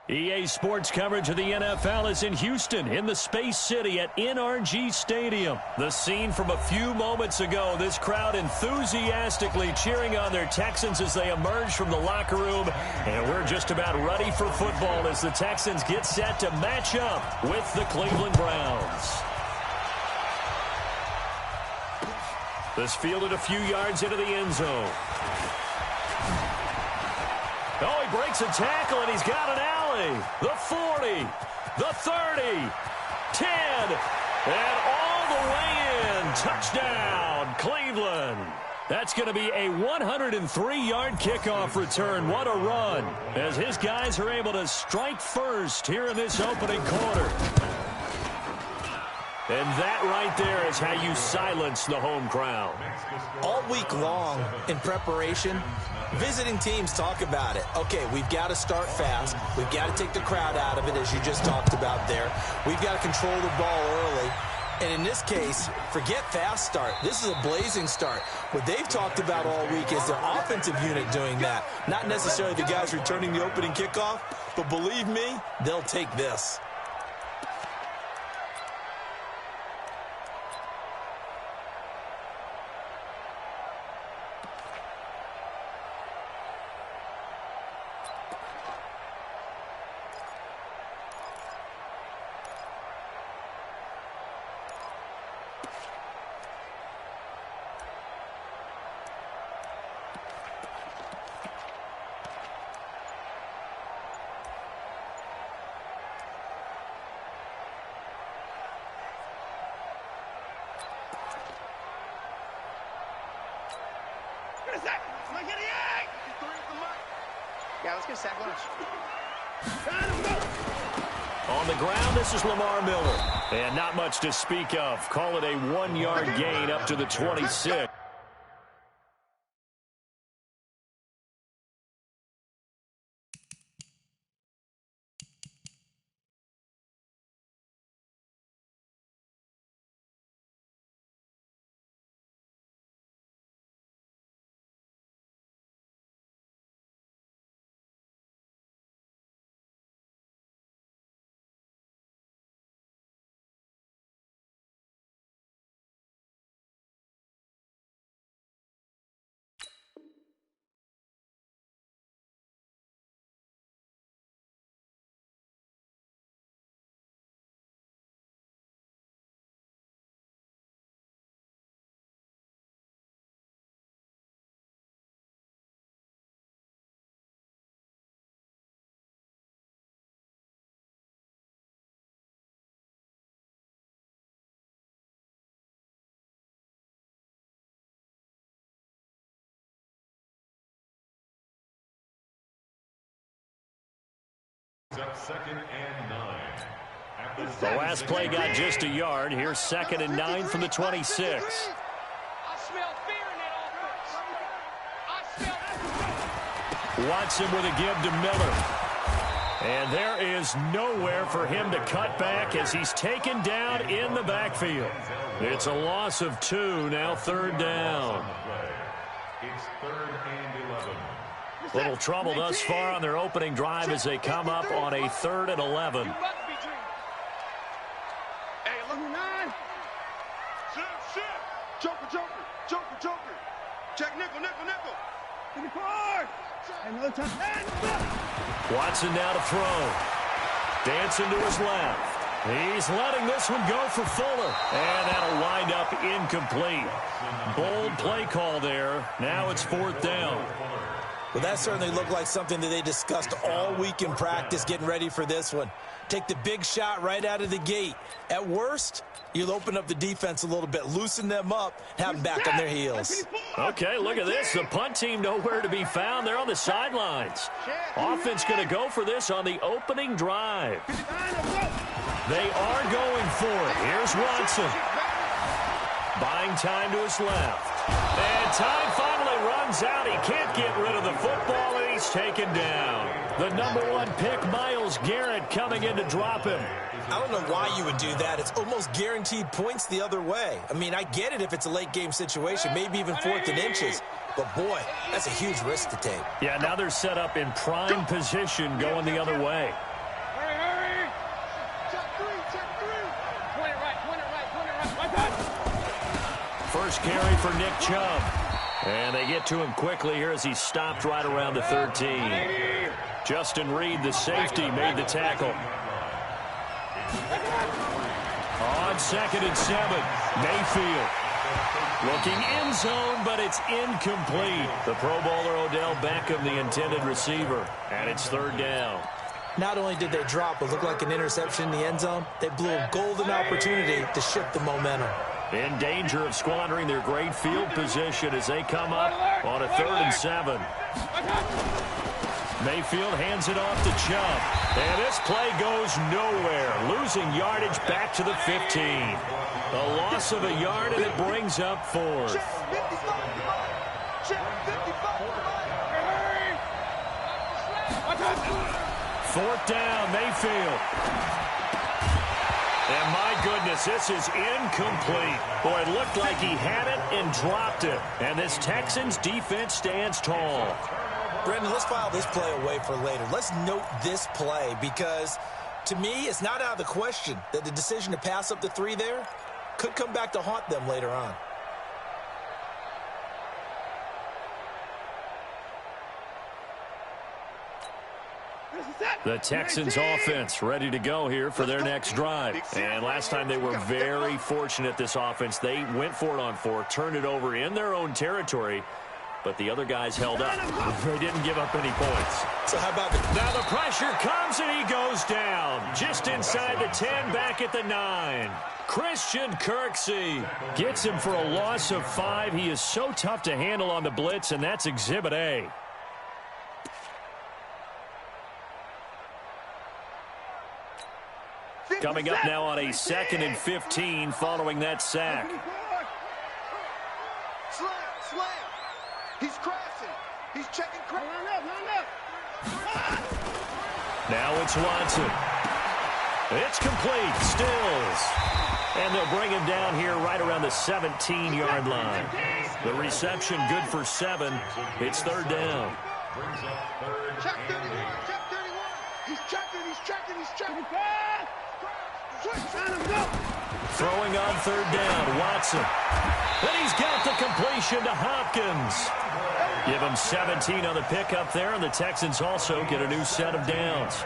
EA Sports coverage of the NFL is in Houston, in the Space City at NRG Stadium. The scene from a few moments ago, this crowd enthusiastically cheering on their Texans as they emerge from the locker room. And we're just about ready for football as the Texans get set to match up with the Cleveland Browns. This fielded a few yards into the end zone. Oh, he breaks a tackle, and he's got an alley. The 40, the 30, 10, and all the way in. Touchdown, Cleveland. That's going to be a 103-yard kickoff return. What a run, as his guys are able to strike first here in this opening quarter. And that right there is how you silence the home crowd. All week long in preparation, visiting teams talk about it. Okay, we've got to start fast. We've got to take the crowd out of it, as you just talked about there. We've got to control the ball early. And in this case, forget fast start. This is a blazing start. What they've talked about all week is their offensive unit doing that. Not necessarily the guys returning the opening kickoff, but believe me, they'll take this. Yeah, let's get a sack lunch. On the ground, this is Lamar Miller. And not much to speak of. Call it a 1-yard gain up to the 26. Second and 9. The last play got just a yard. Here's 2nd and 9 from the 26. I smell fear in that offense. Watson with a give to Miller. And there is nowhere for him to cut back as he's taken down in the backfield. It's a loss of 2, now 3rd down. It's 3rd and 11. Little trouble thus far on their opening drive as they come up on a 3rd and 11. Hey, look, 9. Shift. Joker. Check nickel. To the car. Another time. Watson now to throw. Dancing to his left. He's letting this one go for Fuller. And that'll wind up incomplete. Bold play call there. Now it's 4th down. Well, that certainly looked like something that they discussed all week in practice getting ready for this one. Take the big shot right out of the gate. At worst, you'll open up the defense a little bit, loosen them up, have them back on their heels. Okay, look at this. The punt team nowhere to be found. They're on the sidelines. Offense going to go for this on the opening drive. They are going for it. Here's Watson. Buying time to his left. And time finally runs out. He can't get rid of the football, and he's taken down. The #1 pick, Myles Garrett, coming in to drop him. I don't know why you would do that. It's almost guaranteed points the other way. I mean, I get it if it's a late-game situation, maybe even 4th and inches. But, boy, that's a huge risk to take. Yeah, now they're set up in prime position going the other way. First carry for Nick Chubb. And they get to him quickly here as he stopped right around the 13. Justin Reed, the safety, made the tackle. On 2nd and 7, Mayfield. Looking end zone, but it's incomplete. The Pro Bowler Odell Beckham, the intended receiver. And it's 3rd down. Not only did they drop what looked like an interception in the end zone, they blew a golden opportunity to shift the momentum. In danger of squandering their great field position as they come up on a 3rd and 7. Mayfield hands it off to Chubb. And this play goes nowhere. Losing yardage back to the 15. A loss of a yard, and it brings up 4th. Fourth down, Mayfield. And my goodness, this is incomplete. Boy, it looked like he had it and dropped it. And this Texans defense stands tall. Brendan, let's file this play away for later. Let's note this play because, to me, it's not out of the question that the decision to pass up the 3 there could come back to haunt them later on. The Texans offense ready to go here for their next drive. And last time they were very fortunate, this offense. They went for it on 4, turned it over in their own territory, but the other guys held up. They didn't give up any points. So how about now the pressure comes and he goes down. Just inside the 10, back at the 9. Christian Kirksey gets him for a loss of 5. He is so tough to handle on the blitz, and that's Exhibit A. Coming up now on a 2nd and 15 following that sack. Slam, slam. He's crashing. He's checking. Line up. Now it's Watson. It's complete. Stills. And they'll bring him down here right around the 17-yard line. The reception good for 7. It's 3rd down. Check 31. Check 31. He's checking. Throwing on 3rd down, Watson. And he's got the completion to Hopkins. Give him 17 on the pickup there, and the Texans also get a new set of downs.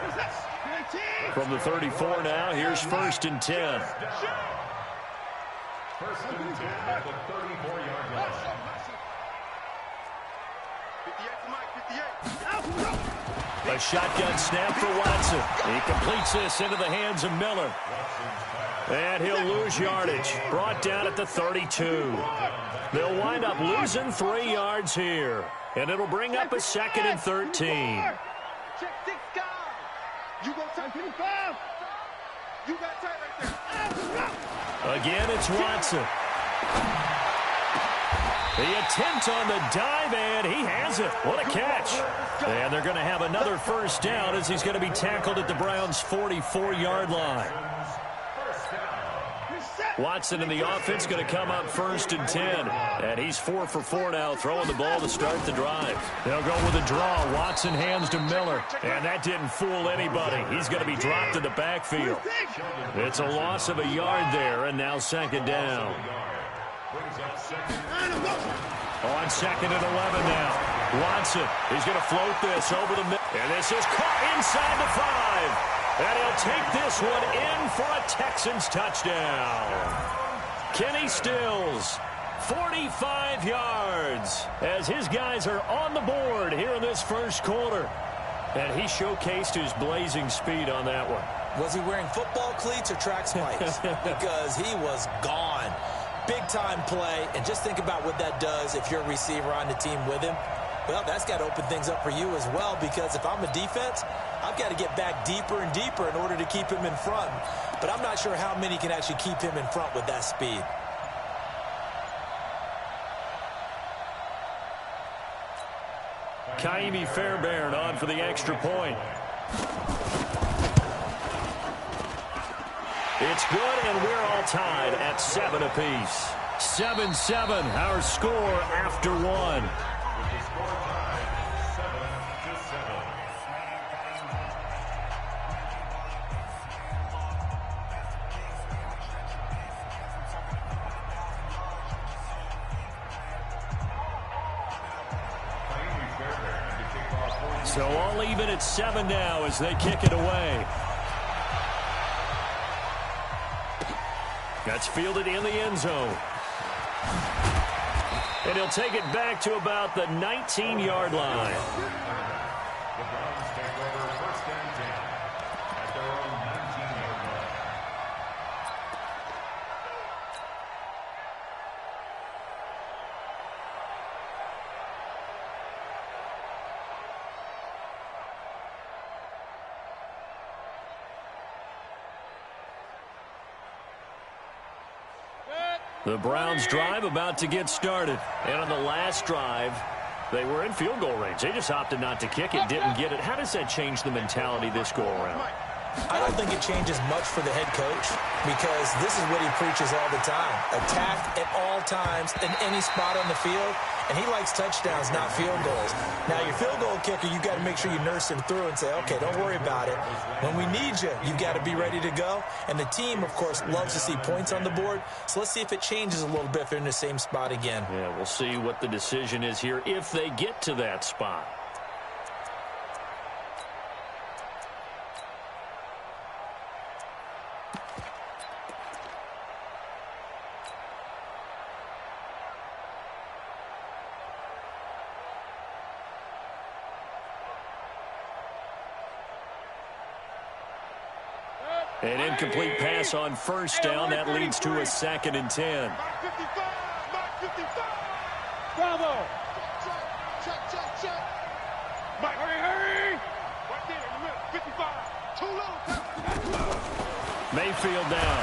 From the 34 now, here's 1st and 10. 1st and 10 at the 34-yard line. 58. A shotgun snap for Watson. He completes this into the hands of Miller. And he'll lose yardage. Brought down at the 32. They'll wind up losing 3 yards here. And it'll bring up a 2nd and 13. Check 6 guys. You go tight 25. You got tight right there. Again, it's Watson. The attempt on the dive, and he has it. What a catch. And they're going to have another 1st down as he's going to be tackled at the Browns' 44-yard line. Watson in the offense going to come up 1st and 10. And he's 4 for 4 now, throwing the ball to start the drive. They'll go with a draw. Watson hands to Miller. And that didn't fool anybody. He's going to be dropped in the backfield. It's a loss of a yard there, and now 2nd down. On 2nd and 11 now. Watson, he's going to float this over the middle. And this is caught inside the 5. And he'll take this one in for a Texans touchdown. Kenny Stills, 45 yards, as his guys are on the board here in this 1st quarter. And he showcased his blazing speed on that one. Was he wearing football cleats or track spikes? Because he was gone. Big-time play, and just think about what that does if you're a receiver on the team with him. Well, that's got to open things up for you as well, because if I'm a defense, I've got to get back deeper and deeper in order to keep him in front. But I'm not sure how many can actually keep him in front with that speed. Kaimi Fairbairn on for the extra point. It's good, and we're all tied at 7 apiece. 7-7, our score after 1. So all even at 7 now as they kick it away. That's fielded in the end zone. And he'll take it back to about the 19-yard line. The Browns take over 1st and 10 at their own 19-yard line. The Browns drive about to get started. And on the last drive, they were in field goal range. They just opted not to kick it, didn't get it. How does that change the mentality this go-around? I don't think it changes much for the head coach because this is what he preaches all the time. Attack at all times in any spot on the field, and he likes touchdowns, not field goals. Now, your field goal kicker, you've got to make sure you nurse him through and say, okay, don't worry about it. When we need you, you've got to be ready to go. And the team, of course, loves to see points on the board. So let's see if it changes a little bit if they're in the same spot again. Yeah, we'll see what the decision is here if they get to that spot. An incomplete pass on 1st down. That leads to a 2nd and 10. Bravo! Check. Mike, hurry! Right there in the middle, 55. Too low. Mayfield down.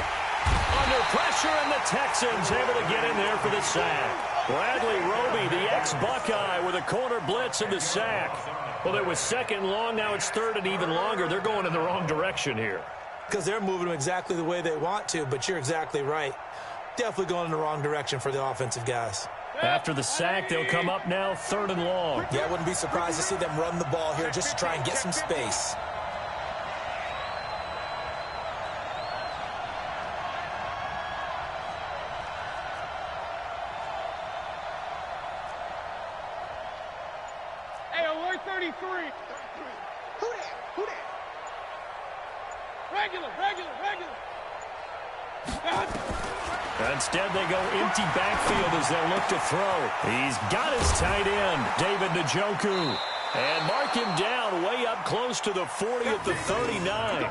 Under pressure, and the Texans able to get in there for the sack. Bradley Roby, the ex-Buckeye, with a corner blitz and the sack. Well, it was 2nd long. Now it's 3rd and even longer. They're going in the wrong direction here. Because they're moving them exactly the way they want to, but you're exactly right. Definitely going in the wrong direction for the offensive guys. After the sack, they'll come up now 3rd and long. Yeah, I wouldn't be surprised to see them run the ball here just to try and get some space. Hey, alert 33. Who that? Regular. Instead, they go empty backfield as they look to throw. He's got his tight end, David Njoku. And mark him down way up close to the 40 at the 39.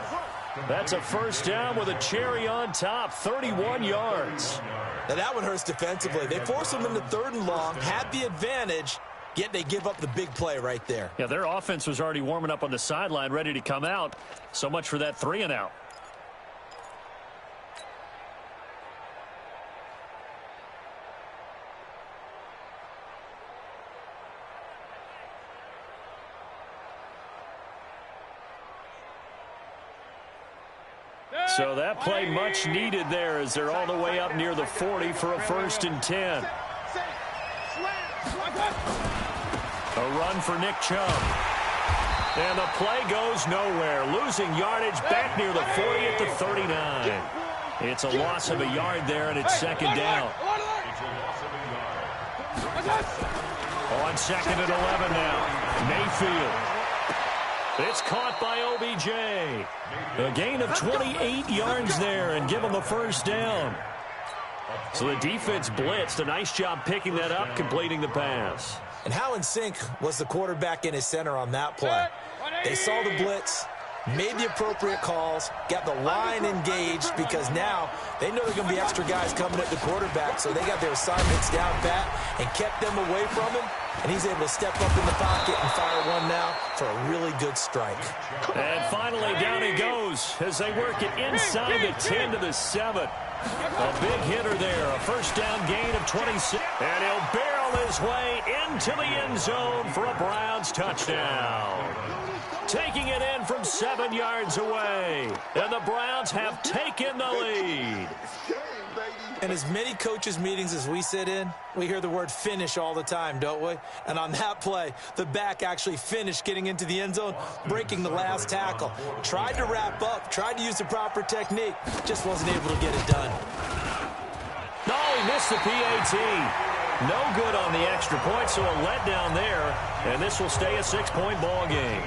That's a 1st down with a cherry on top, 31 yards. Now that one hurts defensively. They force them into 3rd and long, had the advantage, yet they give up the big play right there. Yeah, their offense was already warming up on the sideline, ready to come out. So much for that 3 and out. So that play much needed there as they're all the way up near the 40 for a 1st and 10. A run for Nick Chubb. And the play goes nowhere. Losing yardage back near the 40 at the 39. It's a loss of a yard there, and it's 2nd down. On 2nd and 11 now. Mayfield. It's caught by OBJ. A gain of 28 yards there and give them a 1st down. So the defense blitzed. A nice job picking that up, completing the pass. And how in sync was the quarterback in his center on that play? They saw the blitz, made the appropriate calls, got the line engaged because now they know there are going to be extra guys coming at the quarterback, so they got their assignments down pat and kept them away from him. And he's able to step up in the pocket and fire one now for a really good strike. And finally, down he goes as they work it inside the 10 to the 7. A big hitter there, a 1st down gain of 26. And he'll barrel his way into the end zone for a Browns touchdown. Taking it in from 7 yards away. And the Browns have taken the lead. In as many coaches' meetings as we sit in, we hear the word finish all the time, don't we? And on that play, the back actually finished getting into the end zone, breaking the last tackle. Tried to wrap up, tried to use the proper technique, just wasn't able to get it done. No, he missed the PAT. No good on the extra point, so a letdown there. And this will stay a 6-point ball game.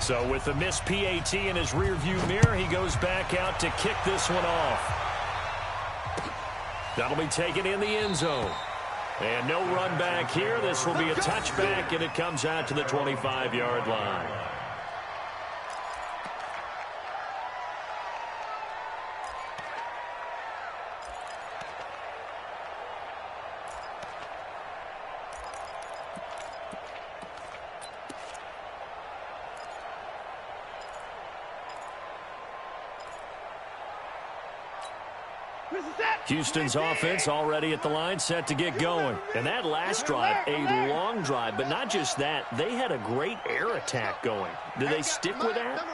So with the missed PAT in his rearview mirror, he goes back out to kick this one off. That'll be taken in the end zone. And no run back here. This will be a touchback, and it comes out to the 25-yard line. Houston's offense already at the line, set to get going. And that last drive, a long drive, but not just that. They had a great air attack going. Do they stick with that?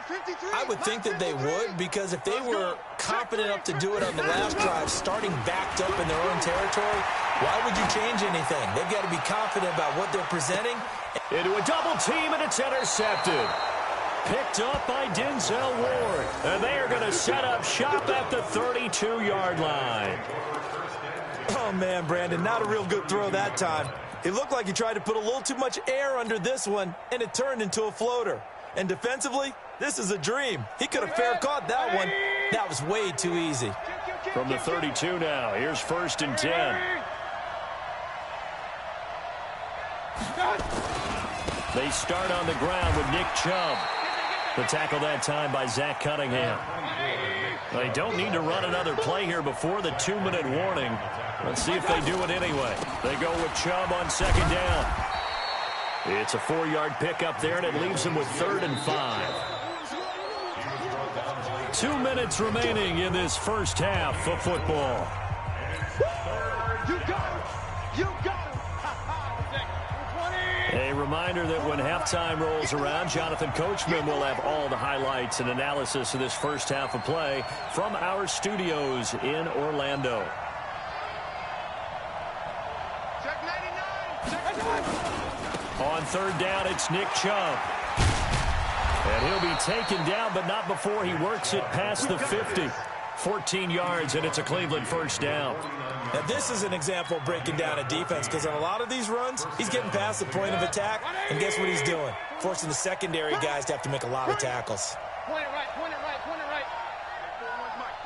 I would think that they would, because if they were confident enough to do it on the last drive, starting backed up in their own territory, why would you change anything? They've got to be confident about what they're presenting. Into a double team, and it's intercepted. Picked up by Denzel Ward. And they are going to set up shop at the 32-yard line. Oh, man, Brandon, not a real good throw that time. It looked like he tried to put a little too much air under this one, and it turned into a floater. And defensively, this is a dream. He could have fair caught that one. That was way too easy. From the 32 now, here's 1st and 10. They start on the ground with Nick Chubb. The tackle that time by Zach Cunningham. They don't need to run another play here before the 2-minute warning. Let's see if they do it anyway. They go with Chubb on 2nd down. It's a 4-yard pickup there, and it leaves them with 3rd and 5. 2 minutes remaining in this first half of football. You got it. You got it. A reminder that when halftime rolls around, Jonathan Coachman will have all the highlights and analysis of this first half of play from our studios in Orlando. Check 99. Check 99. On 3rd down, it's Nick Chubb. And he'll be taken down, but not before he works it past the 50. 14 yards, and it's a Cleveland 1st down. Now, this is an example of breaking down a defense, because on a lot of these runs, he's getting past the point of attack, and guess what he's doing? Forcing the secondary guys to have to make a lot of tackles. Point it right, point it right, point it right.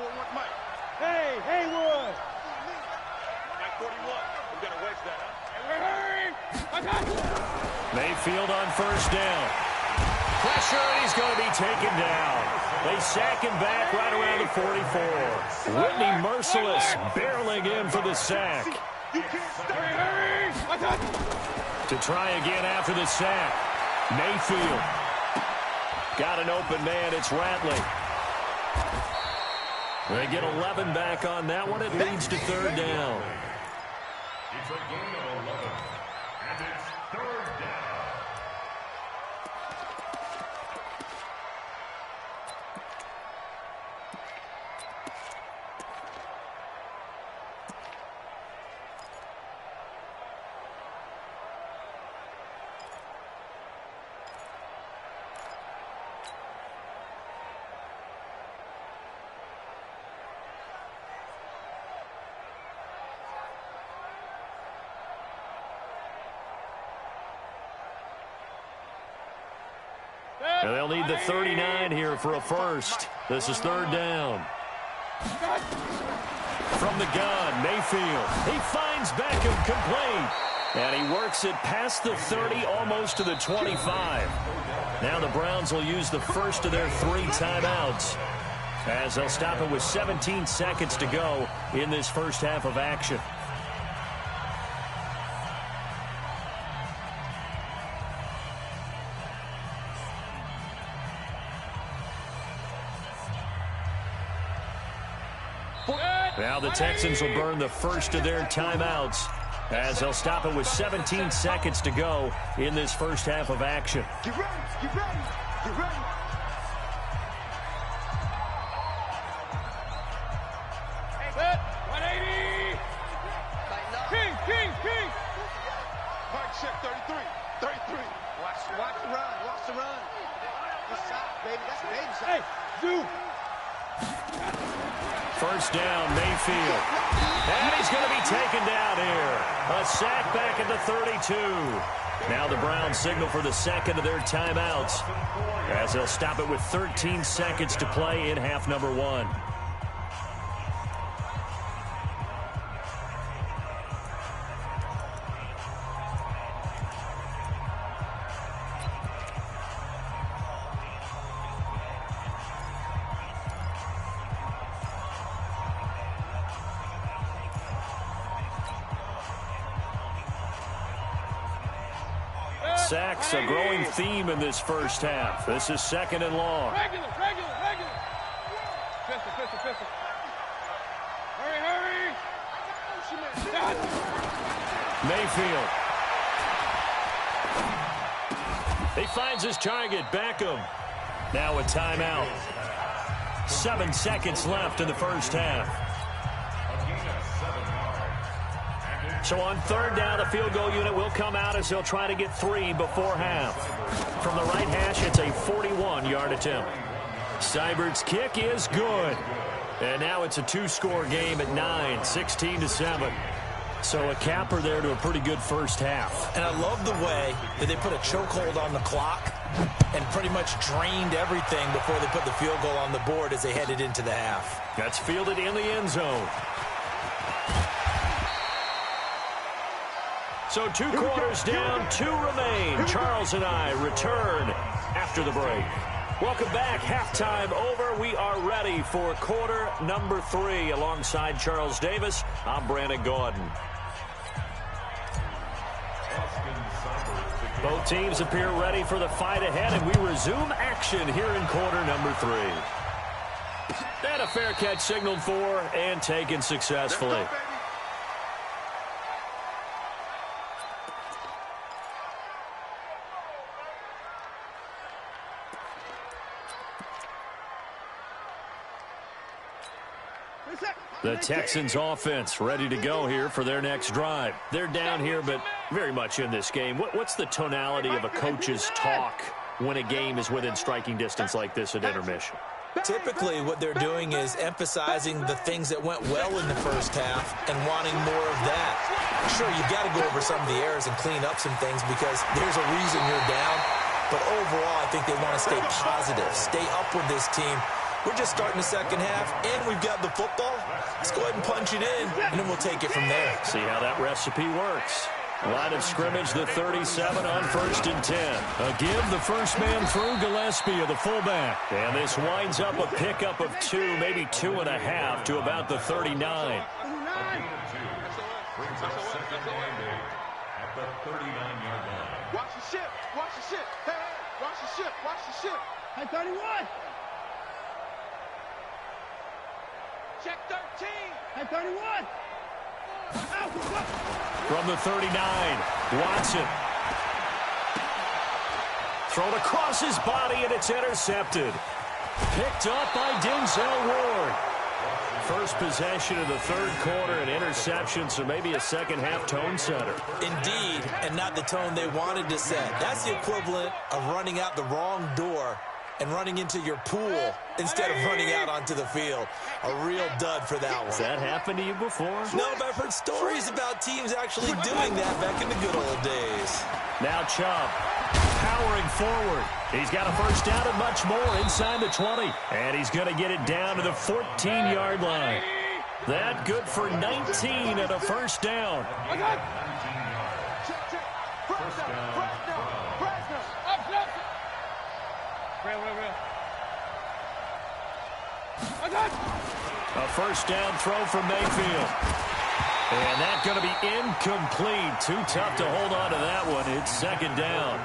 4-1 Mike. Hey, Haywood. Mike 41. We got to wedge that up. Mayfield on 1st down. Pressure, and he's going to be taken down. They sack him back right around the 44. Whitney Merciless barreling in for the sack. To try again after the sack. Mayfield. Got an open man. It's Ratley. They get 11 back on that one. It leads to 3rd down. It's a gain of 11, and it's 3rd down. And they'll need the 39 here for a first. This is 3rd down. From the gun, Mayfield. He finds Beckham complete. And he works it past the 30, almost to the 25. Now the Browns will use the first of their 3 timeouts, as they'll stop it with 17 seconds to go in this first half of action. Now the Texans will burn the first of their timeouts, as they'll stop it with 17 seconds to go in this first half of action. Get ready, get ready, get ready. Set, 180. King. Mark check 33. Watch the run. Good shot, baby. That's a baby shot. Hey, do. First down, Mayfield. And he's going to be taken down here. A sack back at the 32. Now the Browns signal for the second of their timeouts, as they'll stop it with 13 seconds to play in half number 1. Sacks, a growing theme in this first half. This is second and long. Regular. Pistol. Hurry. Mayfield. He finds his target, Beckham. Now a timeout. 7 seconds left in the first half. So on third down, the field goal unit will come out as they'll try to get 3 before half. From the right hash, it's a 41-yard attempt. Seibert's kick is good. And now it's a 2-score game at 9, 16-7. So a capper there to a pretty good first half. And I love the way that they put a chokehold on the clock and pretty much drained everything before they put the field goal on the board as they headed into the half. That's fielded in the end zone. So 2 quarters down, 2 remain. Charles and I return after the break. Welcome back. Halftime over. We are ready for quarter number 3. Alongside Charles Davis, I'm Brandon Gordon. Both teams appear ready for the fight ahead, and we resume action here in quarter number 3. And a fair catch signaled for and taken successfully. The Texans offense ready to go here for their next drive. They're down here, but very much in this game. What's the tonality of a coach's talk when a game is within striking distance like this at intermission? Typically, what they're doing is emphasizing the things that went well in the first half and wanting more of that. Sure, you've got to go over some of the errors and clean up some things because there's a reason you're down. But overall, I think they want to stay positive, stay up with this team. We're just starting the second half, and we've got the football. Let's go ahead and punch it in, and then we'll take it from there. See how that recipe works. Line of scrimmage, the 37 on 1st and 10. A give, the first man through, Gillespie of the fullback. And this winds up a pickup of 2, maybe 2.5 to about the 39. Brings up second and 8 at the 39-yard line. Watch the ship. Hey, watch the ship. Hey, 31. Check 13. Hey, 31. From the 39, Watson. Thrown across his body, and it's intercepted. Picked up by Denzel Ward. First possession of the third quarter, an interception, so maybe a second-half tone setter. Indeed, and not the tone they wanted to set. That's the equivalent of running out the wrong door and running into your pool instead of running out onto the field. A real dud for that one. Has that happened to you before? No, but I've heard stories about teams actually doing that back in the good old days. Now Chubb, powering forward. He's got a first down and much more inside the 20. And he's going to get it down to the 14-yard line. That good for 19 and a first down. A first down throw from Mayfield. And that's going to be incomplete. Too tough to hold on to that one. It's second down.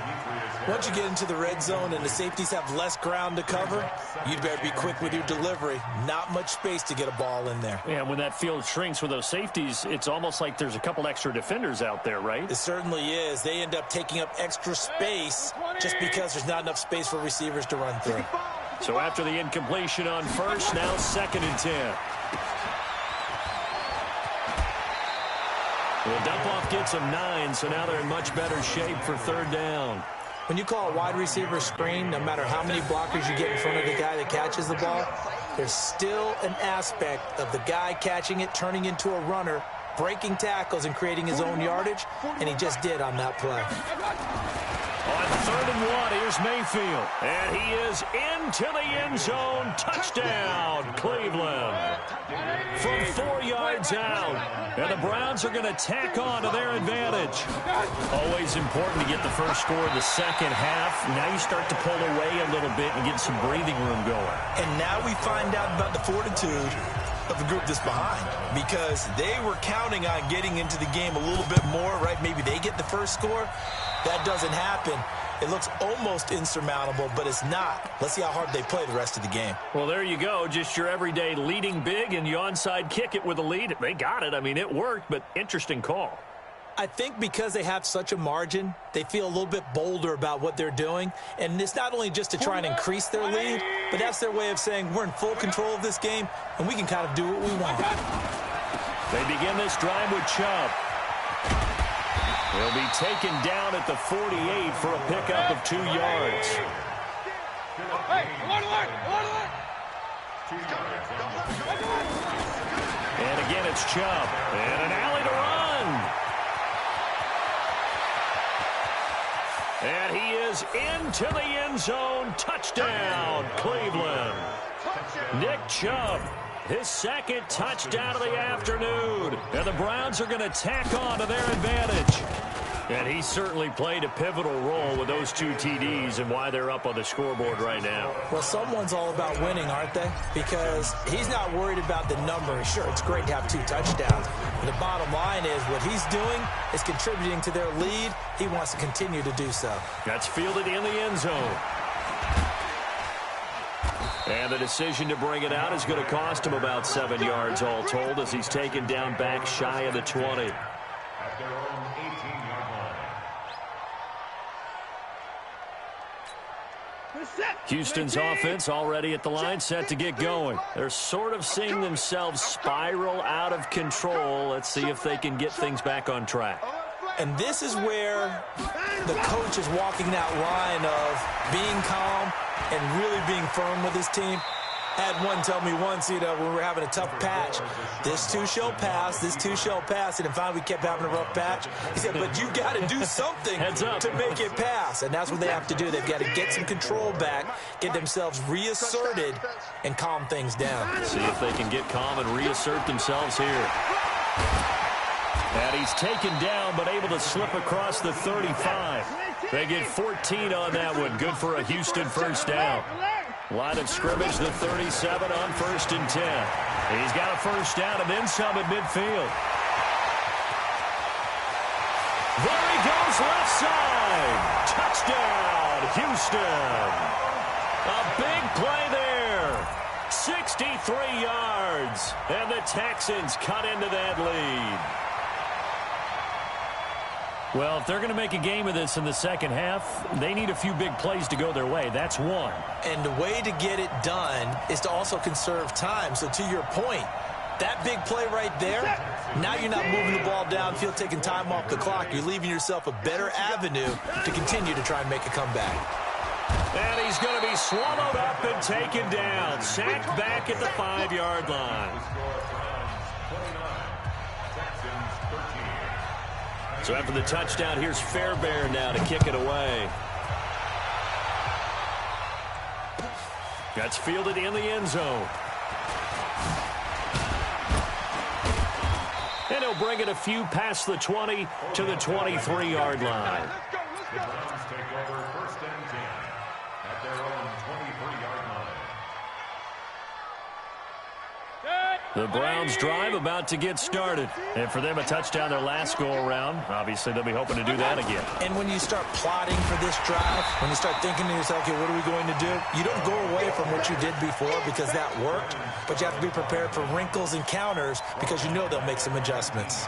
Once you get into the red zone and the safeties have less ground to cover, you'd better be quick with your delivery. Not much space to get a ball in there. Yeah, when that field shrinks with those safeties, it's almost like there's a couple extra defenders out there, right? It certainly is. They end up taking up extra space just because there's not enough space for receivers to run through. So after the incompletion on first, now second and 10. The dump-off gets them 9, so now they're in much better shape for third down. When you call a wide receiver screen, no matter how many blockers you get in front of the guy that catches the ball, there's still an aspect of the guy catching it, turning into a runner, breaking tackles and creating his own yardage, and he just did on that play. On 3rd and 1, here's Mayfield. And he is into the end zone. Touchdown, Cleveland. From 4 yards out. And the Browns are going to tack on to their advantage. Always important to get the first score of the second half. Now you start to pull away a little bit and get some breathing room going. And now we find out about the fortitude of the group that's behind, because they were counting on getting into the game a little bit more, right? Maybe they get the first score. That doesn't happen. It looks almost insurmountable, but it's not. Let's see how hard they play the rest of the game. Well, there you go. Just your everyday leading big, and you onside kick it with a lead. They got it. I mean, it worked, but interesting call. I think because they have such a margin, they feel a little bit bolder about what they're doing. And it's not only just to try and increase their lead, but that's their way of saying we're in full control of this game, and we can kind of do what we want. They begin this drive with Chubb. He'll be taken down at the 48 for a pickup of 2 yards. And again, it's Chubb. And an alley to run. And he is into the end zone. Touchdown, Cleveland. Nick Chubb, his second touchdown of the afternoon. And the Browns are going to tack on to their advantage. And he certainly played a pivotal role with those 2 TDs and why they're up on the scoreboard right now. Well, someone's all about winning, aren't they? Because he's not worried about the number. Sure, it's great to have 2 touchdowns. But the bottom line is what he's doing is contributing to their lead. He wants to continue to do so. That's fielded in the end zone. And the decision to bring it out is going to cost him about 7 yards all told as he's taken down back shy of the 20. At their own 18-yard line. Houston's offense already at the line, set to get going. They're sort of seeing themselves spiral out of control. Let's see if they can get things back on track. And this is where the coach is walking that line of being calm and really being firm with his team. Had one tell me once, when we were having a tough patch, this too shall pass, this too shall pass, and finally we kept having a rough patch. He said, but you got to do something to make it pass, and that's what they have to do. They've got to get some control back, get themselves reasserted, and calm things down. See if they can get calm and reassert themselves here. And he's taken down, but able to slip across the 35. They get 14 on that one. Good for a Houston first down. Line of scrimmage, the 37 on 1st and 10. He's got a first down and then some at midfield. There he goes, left side. Touchdown, Houston. A big play there. 63 yards. And the Texans cut into that lead. Well, if they're going to make a game of this in the second half, they need a few big plays to go their way. That's one. And the way to get it done is to also conserve time. So to your point, that big play right there, now you're not moving the ball downfield, taking time off the clock. You're leaving yourself a better avenue to continue to try and make a comeback. And he's going to be swallowed up and taken down. Sacked back at the 5-yard line. So after the touchdown, here's Fairbairn now to kick it away. That's fielded in the end zone. And he'll bring it a few past the 20 to the 23-yard line. The Browns take over 1st and 10 at their own 23-yard line. The Browns drive about to get started. And for them, a touchdown their last go-around. Obviously, they'll be hoping to do that again. And when you start plotting for this drive, when you start thinking to yourself, okay, what are we going to do? You don't go away from what you did before because that worked, but you have to be prepared for wrinkles and counters because you know they'll make some adjustments.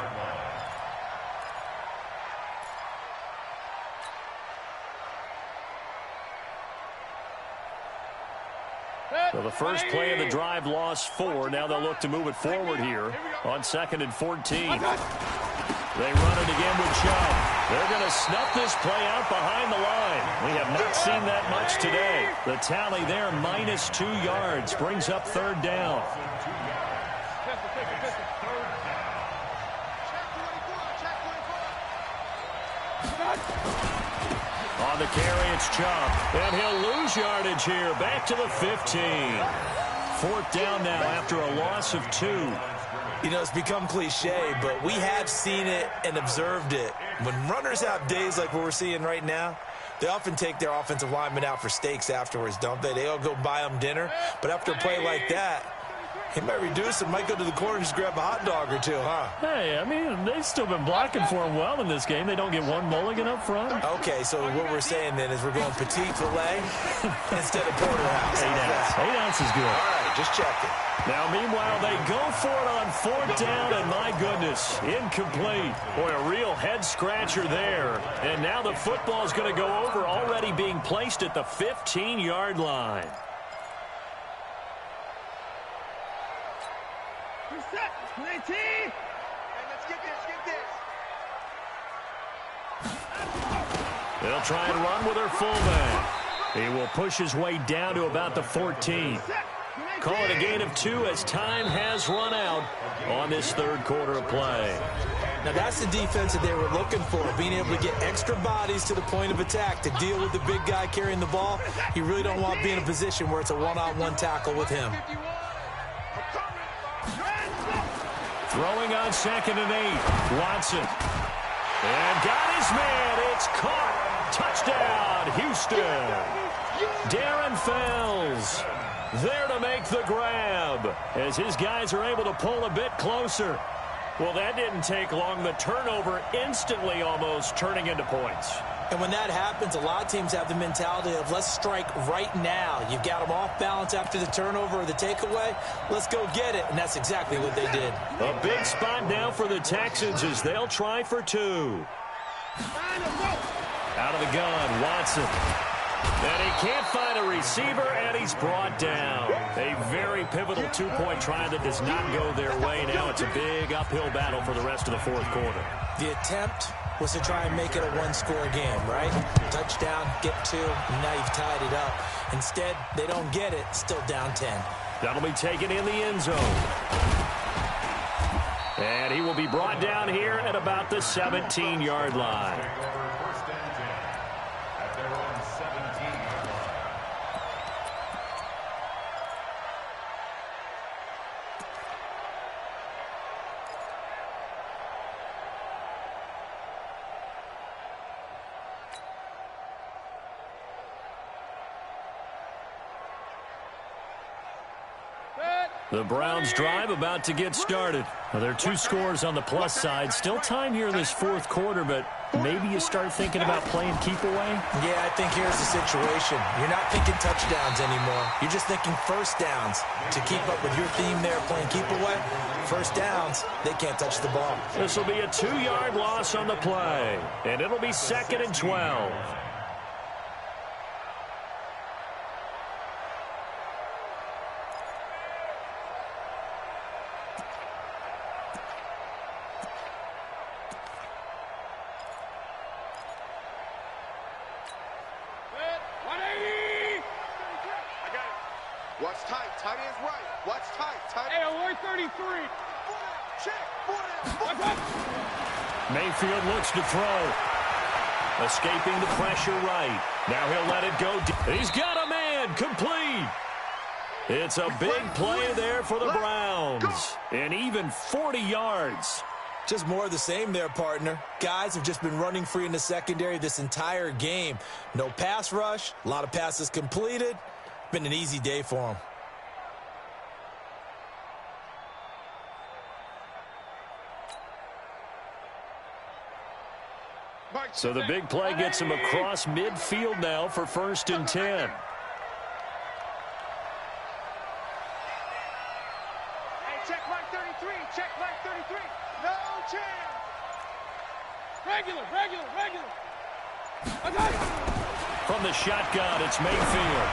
So the first play of the drive lost 4. Now they'll look to move it forward here on 2nd and 14. They run it again with Chubb. They're going to snuff this play out behind the line. We have not seen that much today. The tally there, -2 yards, brings up third down. On the carry, it's Chubb. And he'll lose yardage here. Back to the 15. Fourth down now after a loss of 2. You know, it's become cliche, but we have seen it and observed it. When runners have days like what we're seeing right now, they often take their offensive linemen out for steaks afterwards, don't they? They all go buy them dinner. But after a play like that, he might reduce and might go to the corner and just grab a hot dog or two, huh? Hey, I mean, they've still been blocking for him well in this game. They don't get one mulligan up front. Okay, so what we're saying then is we're going petite filet instead of porterhouse. 8 ounce. 8 ounce is good. All right, just checking. Now, meanwhile, they go for it on fourth down, and my goodness, incomplete. Boy, a real head-scratcher there. And now the football's going to go over, already being placed at the 15-yard line. Reset. Play T. Hey, let's get this. They'll try and run with their fullback. He will push his way down to about the 14. Call it a gain of 2 as time has run out on this third quarter of play. Now, that's the defense that they were looking for, being able to get extra bodies to the point of attack to deal with the big guy carrying the ball. You really don't want to be in a position where it's a one-on-one tackle with him. Throwing on 2nd and 8. Watson. And got his man. It's caught. Touchdown, Houston. Darren Fells there to make the grab as his guys are able to pull a bit closer. Well, that didn't take long. The turnover instantly almost turning into points. And when that happens, a lot of teams have the mentality of let's strike right now. You've got them off balance after the turnover or the takeaway. Let's go get it. And that's exactly what they did. A big spot now for the Texans as they'll try for 2. Out of the gun, Watson. And he can't find a receiver, and he's brought down. A very pivotal two-point try that does not go their way. Now it's a big uphill battle for the rest of the fourth quarter. The attempt was to try and make it a one-score game, right? Touchdown, get 2, and now you've tied it up. Instead, they don't get it, still down 10. That'll be taken in the end zone. And he will be brought down here at about the 17-yard line. The Browns drive about to get started. Well, there are 2 scores on the plus side. Still time here in this fourth quarter, but maybe you start thinking about playing keep away? Yeah, I think here's the situation. You're not thinking touchdowns anymore. You're just thinking first downs. To keep up with your theme there, playing keep away, first downs, they can't touch the ball. This will be a 2-yard loss on the play, and it'll be 2nd and 12. Watch tight. Tight ends right. Watch tight. Tight ends. Hey, 33. Check. Mayfield looks to throw. Escaping the pressure right. Now he'll let it go. He's got a man. Complete. It's a big play there for the Browns. And even 40 yards. Just more of the same there, partner. Guys have just been running free in the secondary this entire game. No pass rush. A lot of passes completed. Been an easy day for him. So the big play gets him across midfield now for 1st and 10. Hey, check mark 33. Check mark 33. No chance. Regular. From the shotgun, it's Mayfield.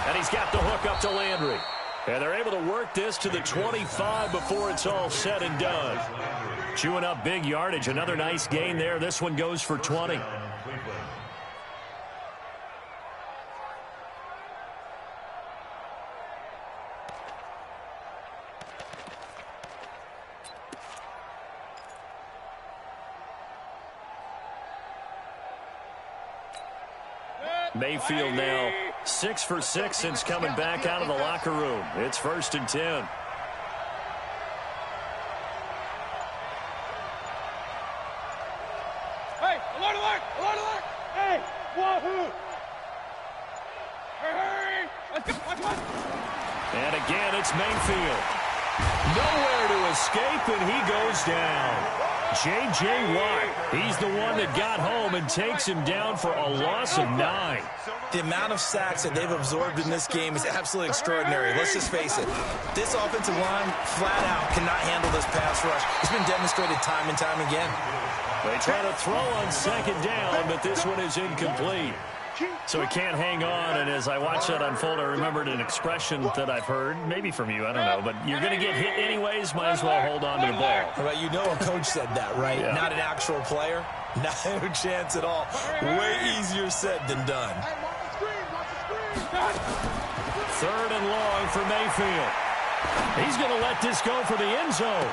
And he's got the hook up to Landry. And they're able to work this to the 25 before it's all said and done. Chewing up big yardage. Another nice gain there. This one goes for 20. Mayfield now 6 for 6 since coming back out of the locker room. It's 1st and 10. Hey, alert, alert, alert, alert. Hey, wahoo. Hurry, let's go, watch, watch. And again, it's Mayfield. Nowhere to escape, and he goes down. J.J. Watt, he's the one that got home and takes him down for a loss of 9. The amount of sacks that they've absorbed in this game is absolutely extraordinary. Let's just face it. This offensive line, flat out, cannot handle this pass rush. It's been demonstrated time and time again. They try to throw on 2nd down, but this one is incomplete. So he can't hang on, and as I watch that unfold, I remembered an expression that I've heard, maybe from you, I don't know, but you're going to get hit anyways, might as well hold on to the ball. Well, you know a coach said that, right? Yeah. Not an actual player. No chance at all. Way easier said than done. 3rd and long for Mayfield. He's going to let this go for the end zone.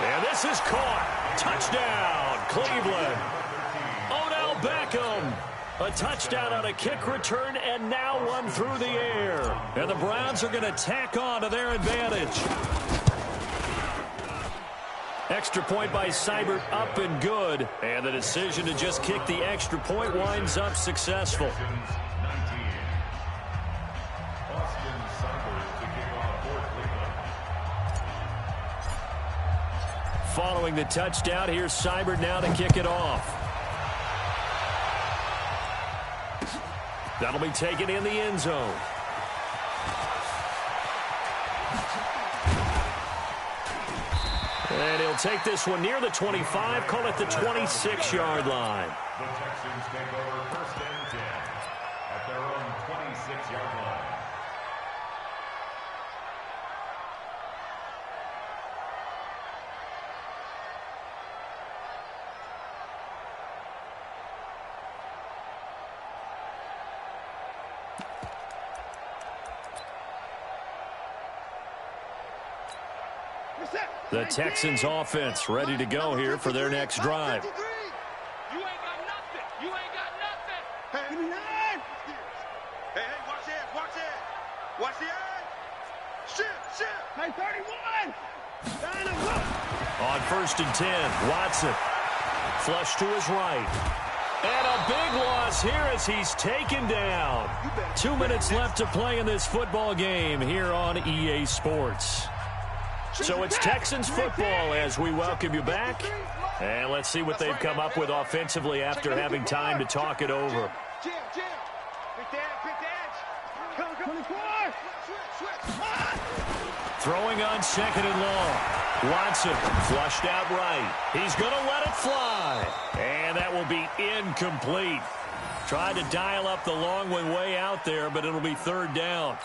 And this is caught. Touchdown, Cleveland. Odell Beckham. A touchdown on a kick return, and now one through the air. And the Browns are going to tack on to their advantage. Extra point by Seibert, up and good. And the decision to just kick the extra point winds up successful. Following the touchdown, here's Seibert now to kick it off. That'll be taken in the end zone. And he'll take this one near the 25, call it the 26-yard line. The Texans take over 1st and 10 at their own 26-yard line. The Texans offense ready to go here for their next drive. You ain't got nothing. You ain't got nothing. Hey, hey, watch it, watch it. Watch the edge. Shift. Hey, 31. On 1st and 10, Watson. Flush to his right. And a big loss here as he's taken down. 2 minutes left to play in this football game here on EA Sports. So it's Texans football as we welcome you back. And let's see what they've come up with offensively after having time to talk it over. Throwing on 2nd and long. Watson flushed out right. He's going to let it fly. And that will be incomplete. Tried to dial up the long one way out there, but it'll be 3rd down.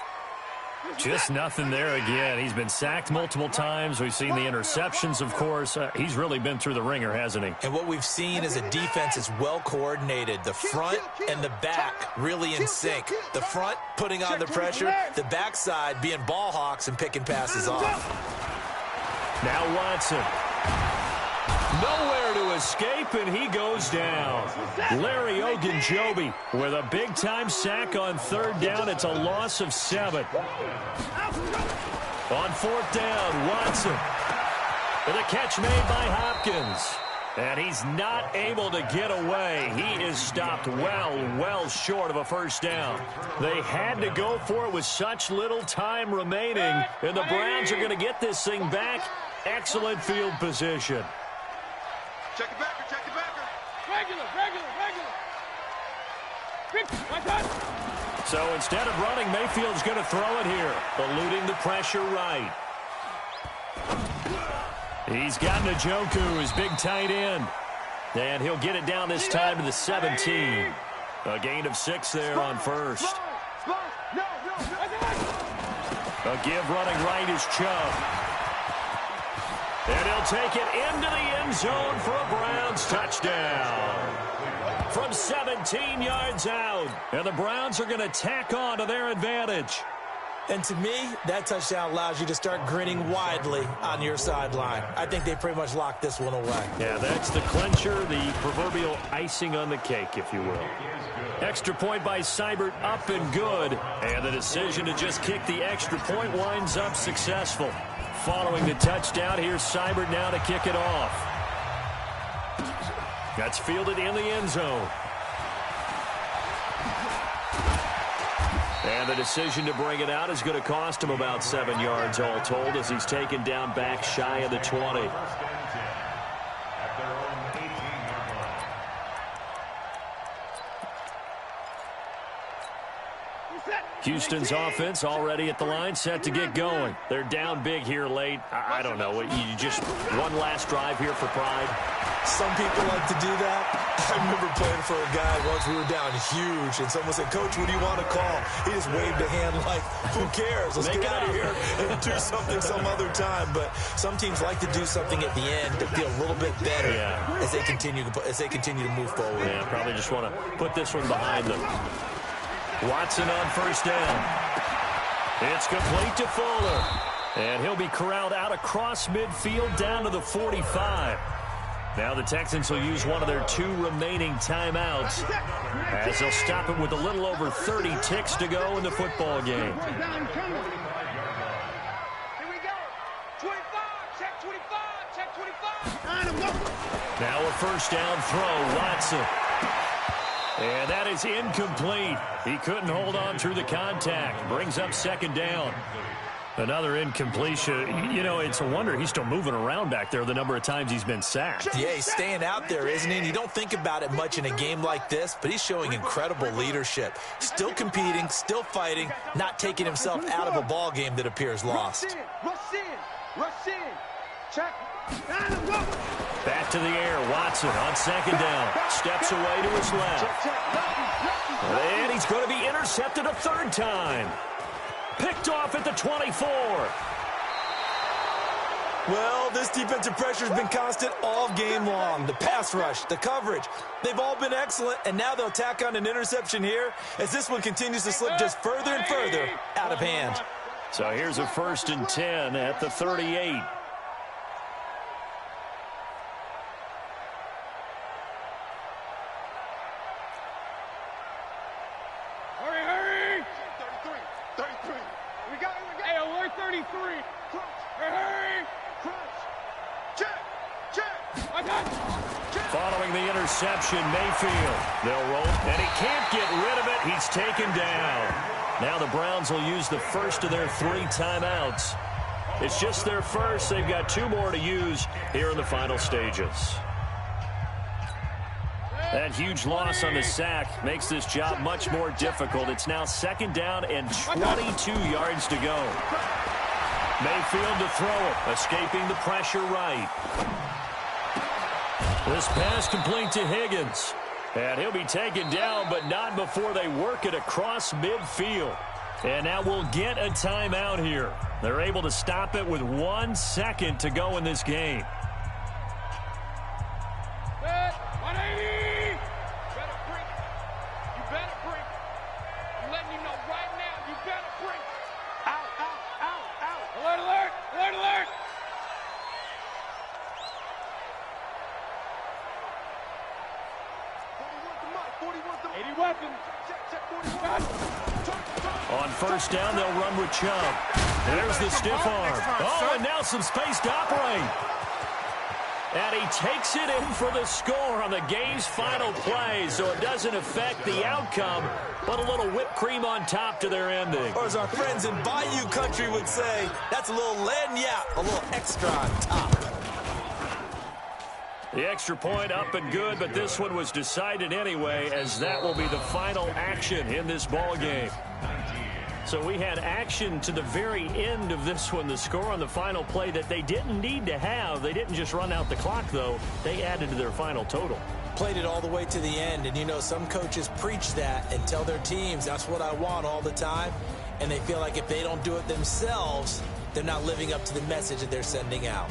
Just nothing there again. He's been sacked multiple times. We've seen the interceptions, of course. He's really been through the ringer, hasn't he? And what we've seen is a defense that's well coordinated. The front and the back really in sync. The front putting on the pressure, the backside being ball hawks and picking passes off. Now Watson. Nowhere to escape, and he goes down. Larry Ogunjobi with a big-time sack on 3rd down. It's a loss of 7. On 4th down, Watson. With a catch made by Hopkins. And he's not able to get away. He is stopped well short of a 1st down. They had to go for it with such little time remaining. And the Browns are going to get this thing back. Excellent field position. Check it backer. Regular. So instead of running, Mayfield's going to throw it here, eluding the pressure right. He's got Njoku, his big tight end. And he'll get it down this time to the 17. A gain of 6 there on 1st. A give running right is Chubb. And he'll take it into the end zone for a Browns touchdown. From 17 yards out. And the Browns are going to tack on to their advantage. And to me, that touchdown allows you to start grinning widely on your sideline. I think they pretty much locked this one away. Yeah, that's the clincher, the proverbial icing on the cake, if you will. Extra point by Seibert, up and good. And the decision to just kick the extra point winds up successful. Following the touchdown, here's Seibert now to kick it off. That's fielded in the end zone. And the decision to bring it out is going to cost him about 7 yards all told as he's taken down back shy of the 20. Houston's offense already at the line, set to get going. They're down big here late. I don't know. You just one last drive here for pride. Some people like to do that. I remember playing for a guy once. We were down huge, and someone said, "Coach, what do you want to call?" He just waved a hand like, who cares? Let's get out of here and do something some other time. But some teams like to do something at the end to feel a little bit better as they continue to move forward. Yeah, probably just want to put this one behind them. Watson on first down. It's complete to Fuller. And he'll be corralled out across midfield down to the 45. Now the Texans will use one of their 2 remaining timeouts as they'll stop it with a little over 30 ticks to go in the football game. Here we go. 25, check 25, check 25. Now a first down throw, Watson. And that is incomplete. He couldn't hold on through the contact. Brings up second down. Another incompletion. You know, it's a wonder he's still moving around back there the number of times he's been sacked. Yeah, he's staying out there, isn't he? And you don't think about it much in a game like this, but he's showing incredible leadership. Still competing, still fighting, not taking himself out of a ball game that appears lost. Rush in. Check. Back to the air. Watson on second down. Steps away to his left. And he's going to be intercepted a third time. Picked off at the 24. Well, this defensive pressure has been constant all game long. The pass rush, the coverage, they've all been excellent, and now they'll tack on an interception here as this one continues to slip just further and further out of hand. So here's a 1st and 10 at the 38. Hurry. 33. We got. Hey, alert 33. Hurry. Check. I got it. Following the interception, Mayfield. They'll roll, and he can't get rid of it. He's taken down. Now the Browns will use the first of their 3 timeouts. It's just their first. They've got 2 more to use here in the final stages. That huge loss on the sack makes this job much more difficult. It's now 2nd down and 22 yards to go. Mayfield to throw it, escaping the pressure right. This pass complete to Higgins. And he'll be taken down, but not before they work it across midfield. And now we'll get a timeout here. They're able to stop it with 1 second to go in this game. 180. You better break. I'm letting you know right now, you better break. Out. Alert. 80 weapons. On first down, they'll run with Chubb. There's the stiff arm. Oh, and now some space to operate. And he takes it in for the score on the game's final play, so it doesn't affect the outcome, but a little whipped cream on top to their ending. Or as our friends in Bayou Country would say, that's a little lagniappe, a little extra on top. The extra point up and good, but this one was decided anyway, as that will be the final action in this ball game. So we had action to the very end of this one, the score on the final play that they didn't need to have. They didn't just run out the clock, though. They added to their final total. Played it all the way to the end, and you know, some coaches preach that and tell their teams, that's what I want all the time. and they feel like if they don't do it themselves, they're not living up to the message that they're sending out.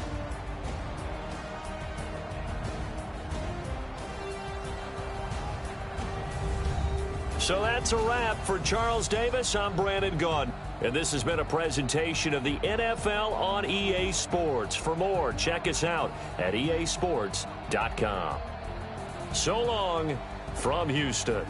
So that's a wrap for Charles Davis. I'm Brandon Gunn. And this has been a presentation of the NFL on EA Sports. For more, check us out at easports.com. So long from Houston.